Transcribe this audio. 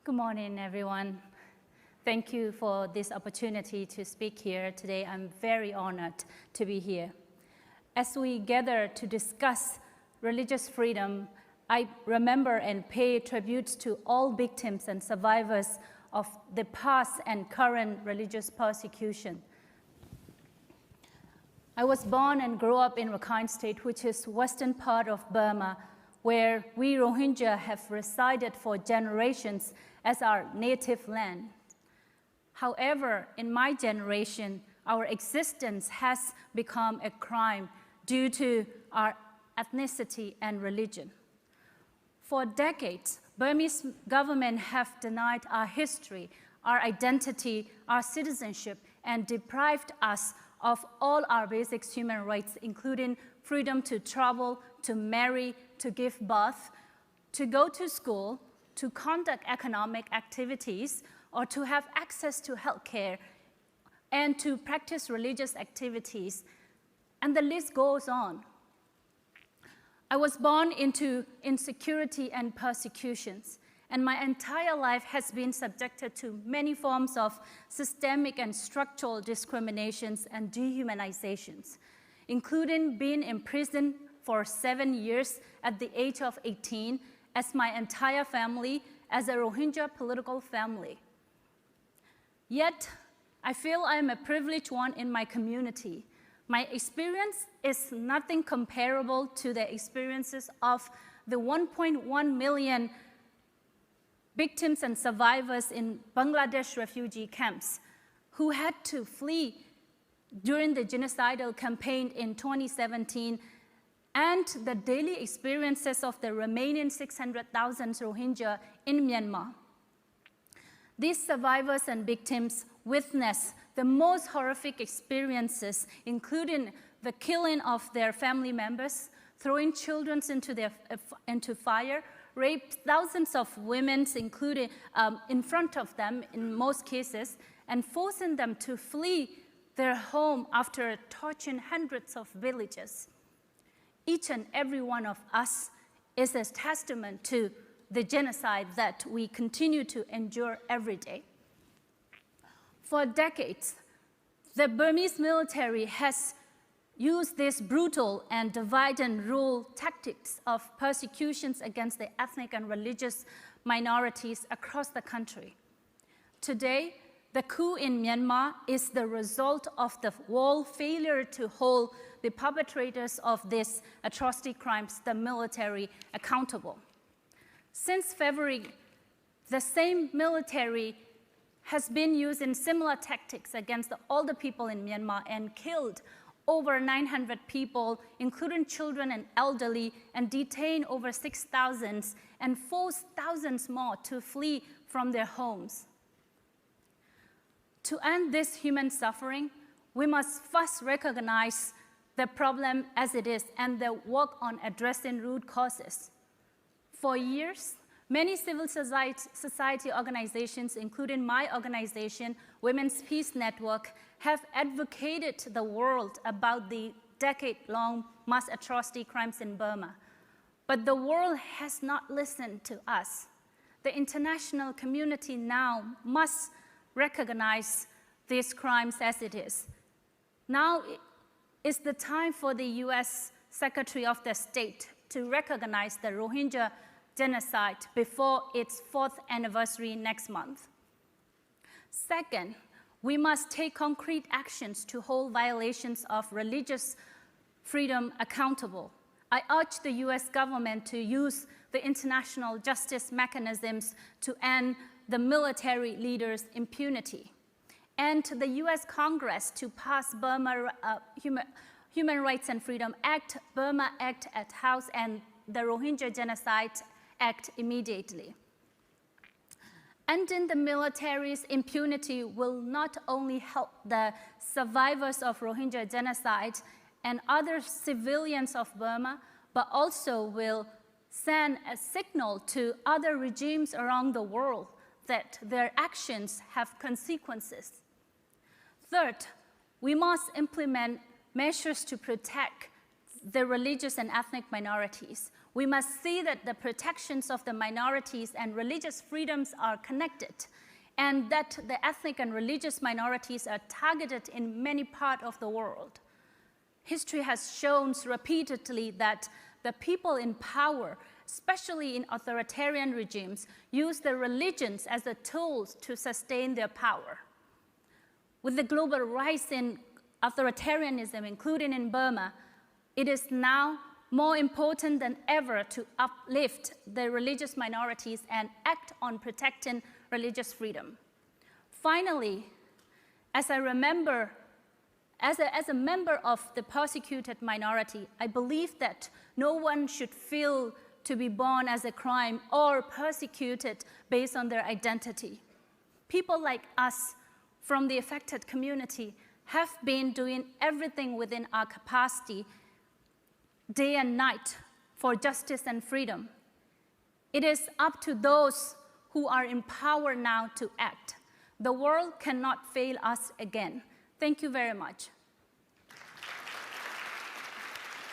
Good morning, everyone. Thank you for this opportunity to speak here today. I'm very honored to be here. As we gather to discuss religious freedom, I remember and pay tribute to all victims and survivors of the past and current religious persecution. I was born and grew up in Rakhine State, which is western part of Burma, where we Rohingya have resided for generations as our native land. However, in my generation, our existence has become a crime due to our ethnicity and religion. For decades, Burmese government have denied our history, our identity, our citizenship, and deprived us of all our basic human rights, including freedom to travel, to marry, to give birth, to go to school, to conduct economic activities, or to have access to healthcare, and to practice religious activities. And the list goes on. I was born into insecurity and persecutions, and my entire life has been subjected to many forms of systemic and structural discriminations and dehumanizations, including being imprisoned for 7 years at the age of 18 as my entire family, as a Rohingya political family. Yet, I feel I am a privileged one in my community. My experience is nothing comparable to the experiences of the 1.1 million victims and survivors in Bangladesh refugee camps who had to flee during the genocidal campaign in 2017, and the daily experiences of the remaining 600,000 Rohingya in Myanmar. These survivors and victims witness the most horrific experiences, including the killing of their family members, throwing children into fire, raped thousands of women, including in front of them in most cases, and forcing them to flee their home after torching hundreds of villages. Each and every one of us is a testament to the genocide that we continue to endure every day. For decades, the Burmese military has used these brutal and divide and rule tactics of persecutions against the ethnic and religious minorities across the country. Today, the coup in Myanmar is the result of the whole failure to hold the perpetrators of these atrocity crimes, the military, accountable. Since February, the same military has been using similar tactics against all the people in Myanmar and killed over 900 people, including children and elderly, and detained over 6,000 and forced thousands more to flee from their homes. To end this human suffering, we must first recognize the problem as it is and then work on addressing root causes. For years, many civil society organizations, including my organization, Women's Peace Network, have advocated to the world about the decade-long mass atrocity crimes in Burma. But the world has not listened to us. The international community now must recognize these crimes as it is. Now is the time for the US Secretary of the State to recognize the Rohingya genocide before its 4th anniversary next month. Second, we must take concrete actions to hold violations of religious freedom accountable. I urge the US government to use the international justice mechanisms to end the military leaders' impunity, and the US Congress to pass Burma Human Rights and Freedom Act, Burma Act at House, and the Rohingya Genocide Act immediately. Ending the military's impunity will not only help the survivors of Rohingya genocide and other civilians of Burma, but also will send a signal to other regimes around the world that their actions have consequences. Third, we must implement measures to protect the religious and ethnic minorities. We must see that the protections of the minorities and religious freedoms are connected, and that the ethnic and religious minorities are targeted in many parts of the world. History has shown repeatedly that the people in power, especially in authoritarian regimes, use their religions as the tools to sustain their power. With the global rise in authoritarianism, including in Burma, it is now more important than ever to uplift the religious minorities and act on protecting religious freedom. Finally, as a member of the persecuted minority, I believe that no one should feel to be born as a crime or persecuted based on their identity. People like us from the affected community have been doing everything within our capacity, day and night, for justice and freedom. It is up to those who are in power now to act. The world cannot fail us again. Thank you very much.